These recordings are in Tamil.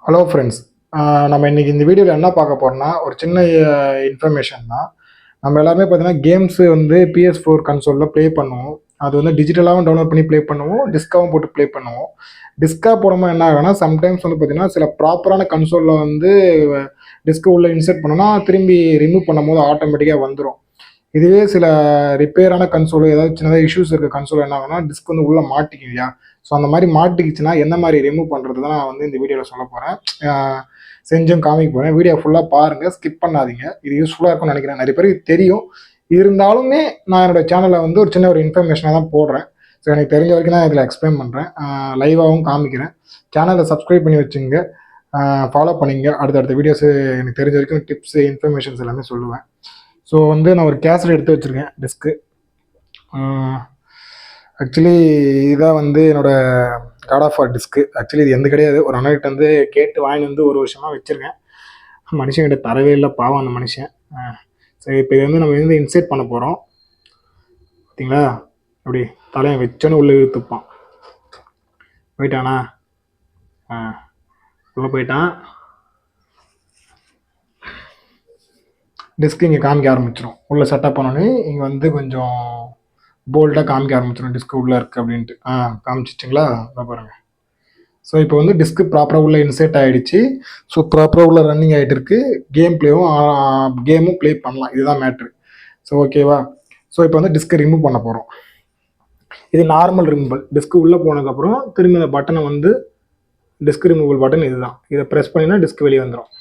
Hello friends. நம்ம இன்றைக்கி இந்த வீடியோவில் என்ன பார்க்க போகிறோம்னா ஒரு சின்ன இன்ஃபர்மேஷன் தான். நம்ம எல்லாருமே பார்த்தீங்கன்னா கேம்ஸு வந்து PS4 கன்சோலில் ப்ளே பண்ணுவோம். அது வந்து டிஜிட்டலாகவும் டவுன்லோட் பண்ணி ப்ளே பண்ணுவோம், டிஸ்காவும் போட்டு ப்ளே பண்ணுவோம். டிஸ்கா போடும்போது என்ன ஆகும்னா சம்டைம்ஸ் வந்து பார்த்தீங்கன்னா சில ப்ராப்பரான கன்சோலில் வந்து டிஸ்க்கு உள்ளே இன்சர்ட் பண்ணோன்னா திரும்பி ரிமூவ் பண்ணும்போது ஆட்டோமேட்டிக்காக வந்துடும். இதுவே சில ரிப்பேரான கன்சோல் ஏதாவது சின்னதாக இஷ்யூஸ் இருக்க கன்சோல் என்ன ஆகும்னா டிஸ்க் வந்து உள்ளே மாட்டிக்கும் இல்லையா? ஸோ அந்த மாதிரி மாட்டிக்கிச்சுன்னா என்ன மாதிரி ரிமூவ் பண்ணுறது தான் நான் வந்து இந்த வீடியோவில் சொல்ல போகிறேன். செஞ்சும் காமிக்க போகிறேன். வீடியோ ஃபுல்லாக பாருங்கள், ஸ்கிப் பண்ணாதீங்க. இது யூஸ்ஃபுல்லாக இருக்கும்னு நினைக்கிறேன். நிறைய பேருக்கு தெரியும், இருந்தாலுமே நான் என்னோடய சேனலில் வந்து ஒரு சின்ன ஒரு இன்ஃபர்மேஷனாக தான் போடுறேன். ஸோ எனக்கு தெரிஞ்ச வரைக்கும் தான் இதில் எக்ஸ்பிளைன் பண்ணுறேன், லைவாகவும் காமிக்கிறேன். சேனலை சப்ஸ்கிரைப் பண்ணி வச்சுங்க, ஃபாலோ பண்ணிங்க. அடுத்தடுத்த வீடியோஸு எனக்கு தெரிஞ்ச வரைக்கும் டிப்ஸு இன்ஃபர்மேஷன்ஸ் எல்லாமே சொல்லுவேன். ஸோ வந்து நான் ஒரு கேசட் எடுத்து வச்சுருக்கேன் டிஸ்க்கு. ஆக்சுவலி இதான் வந்து என்னோடய God of War disc. Actually இது எந்த கிடையாது, ஒரு அண்ணன்கிட்ட வந்து கேட்டு வாங்கிட்டு வந்து ஒரு வருஷமாக வச்சுருக்கேன். மனுஷன்கிட்ட தரவே இல்லை, பாவம் அந்த மனுஷன். சரி, இப்போ இது வந்து நம்ம வந்து இன்சர்ட் பண்ண போகிறோம். பார்த்தீங்களா, அப்படி தலையை வச்சோன்னு உள்ளே இழுத்துப்பான். போயிட்டானா? உள்ளே போயிட்டான். டிஸ்க் இங்கே காமிக்க ஆரம்பிச்சிடும். உள்ளே செட்டப் பண்ணோன்னே இங்கே வந்து கொஞ்சம் போல்டாக காமிக்க ஆரம்பிச்சிடும் டிஸ்க் உள்ளே இருக்குது அப்படின்ட்டு. காமிச்சிச்சிங்களா? அதை பாருங்கள். ஸோ இப்போ வந்து டிஸ்க்கு ப்ராப்பராக உள்ளே இன்சர்ட் ஆகிடுச்சு. ஸோ ப்ராப்பராக உள்ளே ரன்னிங் ஆகிட்டு இருக்குது. கேமும் ப்ளே பண்ணலாம். இதுதான் மேட்ரு. ஸோ ஓகேவா? ஸோ இப்போ வந்து டிஸ்க்கை ரிமூவ் பண்ண போகிறோம். இது நார்மல் ரிமூவல். டிஸ்க்கு உள்ளே போனதுக்கப்புறம் திரும்பி இந்த பட்டனை வந்து டிஸ்க் ரிமூவல் பட்டன் இதுதான். இதை ப்ரெஸ் பண்ணினா டிஸ்க் வெளியே வந்துடும்.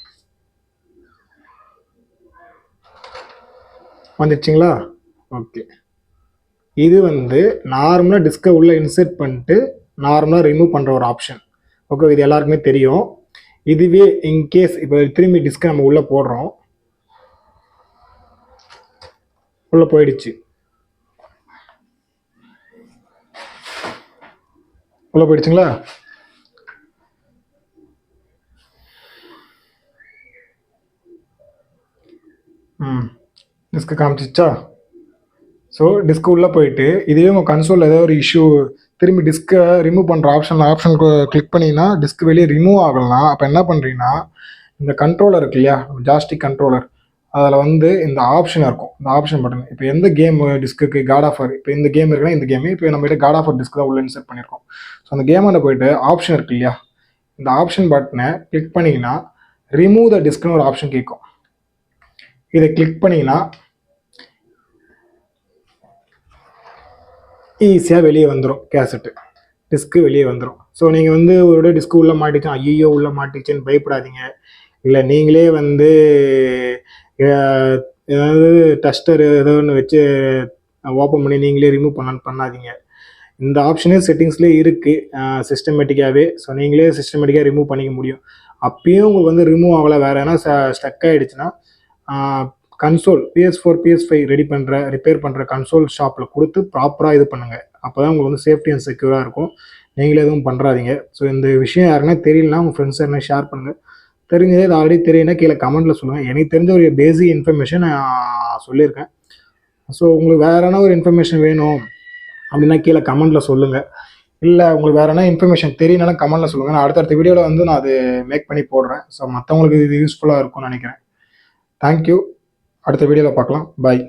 வந்துடுச்சிங்களா? ஓகே. இது வந்து நார்மலாக டிஸ்கை உள்ளே இன்சர்ட் பண்ணிட்டு நார்மலாக ரிமூவ் பண்ணுற ஒரு ஆப்ஷன். ஓகே, இது எல்லாருக்குமே தெரியும். இதுவே இன்கேஸ் இப்போ திரும்பி டிஸ்கை நம்ம உள்ளே போடுறோம், உள்ளே போயிடுச்சு. உள்ளே போயிடுச்சுங்களா? டிஸ்க்கு காமிச்சிச்சா? ஸோ டிஸ்க்கு உள்ளே போயிட்டு இதுவே உங்கள் கன்சோலில் ஏதோ ஒரு இஷ்யூ திரும்பி டிஸ்க்கை ரிமூவ் பண்ணுற ஆப்ஷன் கிளிக் பண்ணிங்கன்னா டிஸ்க் வெளியே ரிமூவ் ஆகலாம். அப்போ என்ன பண்ணுறீங்கன்னா இந்த கண்ட்ரோலர் இருக்கு இல்லையா, ஜாஸ்டிக் கண்ட்ரோலர், அதில் வந்து இந்த ஆப்ஷன் இருக்கும். இந்த ஆப்ஷன் பட்டன் இப்போ எந்த கேம் டிஸ்க்கு காட் ஆஃப் வார், இப்போ இந்த கேம் இருக்குன்னா இந்த கேமு, இப்போ நம்மகிட்ட காட் ஆஃப் வார் டிஸ்க் தான் உள்ள இன்சர்ட் பண்ணியிருக்கோம். ஸோ அந்த கேமோட போயிட்டு ஆப்ஷன் இருக்கு இல்லையா, இந்த ஆப்ஷன் பட்டனை கிளிக் பண்ணிங்கன்னா ரிமூவ் த டிஸ்க்னு ஒரு ஆப்ஷன் கேட்கும். இதை கிளிக் பண்ணிங்கன்னா ஈஸியாக வெளியே வந்துடும். கேசட்டு டிஸ்க்கு வெளியே வந்துடும். ஸோ நீங்கள் வந்து ஒரு டிஸ்க்கு உள்ளே மாட்டிச்சா ஐயோ உள்ளே மாட்டிச்சுன்னு பயப்படாதீங்க. இல்லை நீங்களே வந்து ஏதாவது டஸ்டர் ஏதோ ஒன்று வச்சு ஓப்பன் பண்ணி நீங்களே ரிமூவ் பண்ணாதீங்க. இந்த ஆப்ஷனே செட்டிங்ஸ்லேயே இருக்குது சிஸ்டமேட்டிக்காகவே. ஸோ நீங்களே சிஸ்டமேட்டிக்காக ரிமூவ் பண்ணிக்க முடியும். அப்பயும் உங்களுக்கு வந்து ரிமூவ் ஆகலை, வேறு ஏன்னா ஸ்டக் ஆகிடுச்சுன்னா கன்சோல் PS4 PS5 ரிப்பேர் பண்ணுற கன்சோல் ஷாப்பில் கொடுத்து ப்ராப்பராக இது பண்ணுங்கள். அப்போ தான் உங்களுக்கு வந்து சேஃப்டி அண்ட் செக்யூராக இருக்கும். நீங்களே எதுவும் பண்ணுறாதீங்க. ஸோ இந்த விஷயம் யாருன்னா தெரியலனா உங்கள் ஃப்ரெண்ட்ஸ் யாருன்னா ஷேர் பண்ணுங்கள். தெரிஞ்சதே இது ஆல்ரெடி தெரியுன்னா கீழே கமெண்ட்டில் சொல்லுங்கள். எனக்கு தெரிஞ்ச ஒரு பேசிக் இன்ஃபர்மேஷன் நான் சொல்லியிருக்கேன். ஸோ உங்களுக்கு வேறு என்ன ஒரு இன்ஃபர்மேஷன் வேணும் அப்படின்னா கீழே கமெண்ட்டில் சொல்லுங்கள். இல்லை உங்களுக்கு வேறு என்ன இன்ஃபர்மேஷன் தெரியனாலும் கமெண்ட்டில் சொல்லுங்கள். நான் அடுத்தடுத்த வீடியோவில் வந்து நான் அது மேக் பண்ணி போடுறேன். ஸோ மற்றவங்களுக்கு இது யூஸ்ஃபுல்லாக இருக்கும்னு நினைக்கிறேன். தேங்க்யூ. அடுத்த வீடியோவில் பார்க்கலாம். பாய்.